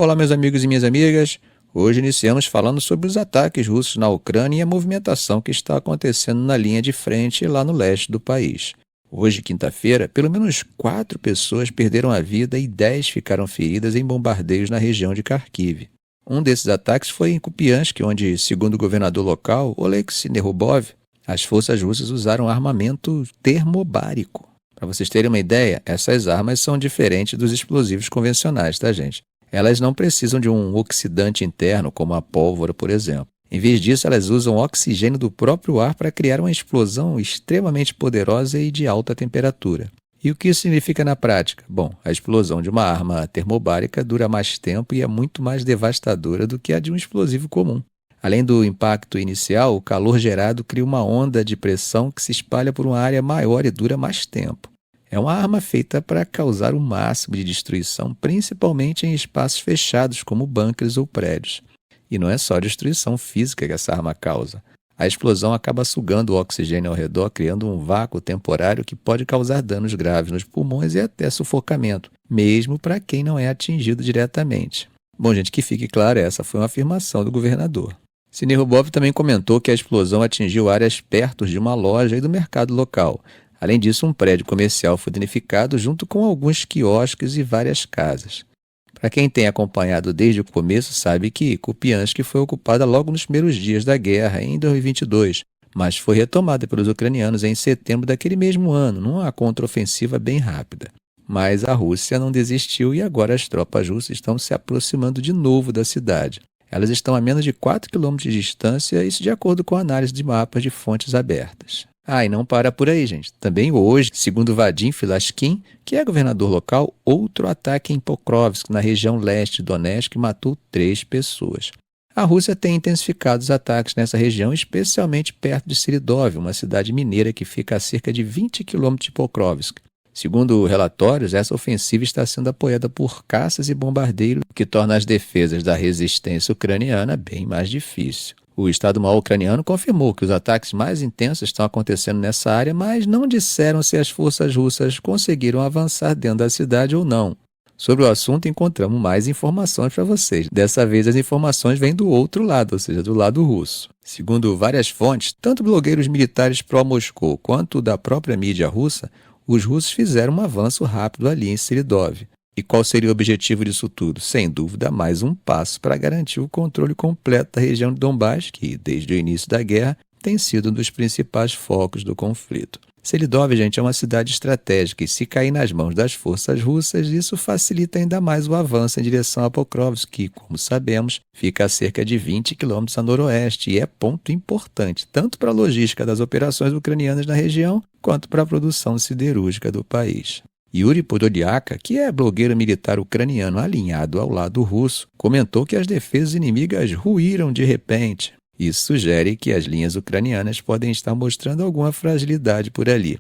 Olá, meus amigos e minhas amigas. Hoje iniciamos falando sobre os ataques russos na Ucrânia e a movimentação que está acontecendo na linha de frente lá no leste do país. Hoje, quinta-feira, pelo menos 4 pessoas perderam a vida e 10 ficaram feridas em bombardeios na região de Kharkiv. Um desses ataques foi em Kupiansk, onde, segundo o governador local, Oleksiy Nerubov, as forças russas usaram armamento termobárico. Para vocês terem uma ideia, essas armas são diferentes dos explosivos convencionais, tá, gente? Elas não precisam de um oxidante interno, como a pólvora, por exemplo. Em vez disso, elas usam oxigênio do próprio ar para criar uma explosão extremamente poderosa e de alta temperatura. E o que isso significa na prática? Bom, a explosão de uma arma termobárica dura mais tempo e é muito mais devastadora do que a de um explosivo comum. Além do impacto inicial, o calor gerado cria uma onda de pressão que se espalha por uma área maior e dura mais tempo. É uma arma feita para causar o máximo de destruição, principalmente em espaços fechados como bunkers ou prédios. E não é só destruição física que essa arma causa. A explosão acaba sugando o oxigênio ao redor, criando um vácuo temporário que pode causar danos graves nos pulmões e até sufocamento, mesmo para quem não é atingido diretamente. Bom, gente, que fique claro, essa foi uma afirmação do governador. Nerubov também comentou que a explosão atingiu áreas perto de uma loja e do mercado local. Além disso, um prédio comercial foi danificado junto com alguns quiosques e várias casas. Para quem tem acompanhado desde o começo, sabe que Kupiansk foi ocupada logo nos primeiros dias da guerra, em 2022, mas foi retomada pelos ucranianos em setembro daquele mesmo ano, numa contraofensiva bem rápida. Mas a Rússia não desistiu e agora as tropas russas estão se aproximando de novo da cidade. Elas estão a menos de 4 quilômetros de distância, isso de acordo com a análise de mapas de fontes abertas. E não para por aí, gente. Também hoje, segundo Vadim Filashkin, que é governador local, outro ataque em Pokrovsk, na região leste de Donetsk, matou 3 pessoas. A Rússia tem intensificado os ataques nessa região, especialmente perto de Seridov, uma cidade mineira que fica a cerca de 20 quilômetros de Pokrovsk. Segundo relatórios, essa ofensiva está sendo apoiada por caças e bombardeiros, o que torna as defesas da resistência ucraniana bem mais difícil. O Estado-Maior ucraniano confirmou que os ataques mais intensos estão acontecendo nessa área, mas não disseram se as forças russas conseguiram avançar dentro da cidade ou não. Sobre o assunto, encontramos mais informações para vocês. Dessa vez, as informações vêm do outro lado, ou seja, do lado russo. Segundo várias fontes, tanto blogueiros militares pró-Moscou quanto da própria mídia russa, os russos fizeram um avanço rápido ali em Seridov. E qual seria o objetivo disso tudo? Sem dúvida, mais um passo para garantir o controle completo da região de Donbás, que, desde o início da guerra, tem sido um dos principais focos do conflito. Seridov, gente, é uma cidade estratégica e, se cair nas mãos das forças russas, isso facilita ainda mais o avanço em direção a Pokrovsk, que, como sabemos, fica a cerca de 20 quilômetros a noroeste e é ponto importante, tanto para a logística das operações ucranianas na região, quanto para a produção siderúrgica do país. Yuri Podolyak, que é blogueiro militar ucraniano alinhado ao lado russo, comentou que as defesas inimigas ruíram de repente. Isso sugere que as linhas ucranianas podem estar mostrando alguma fragilidade por ali.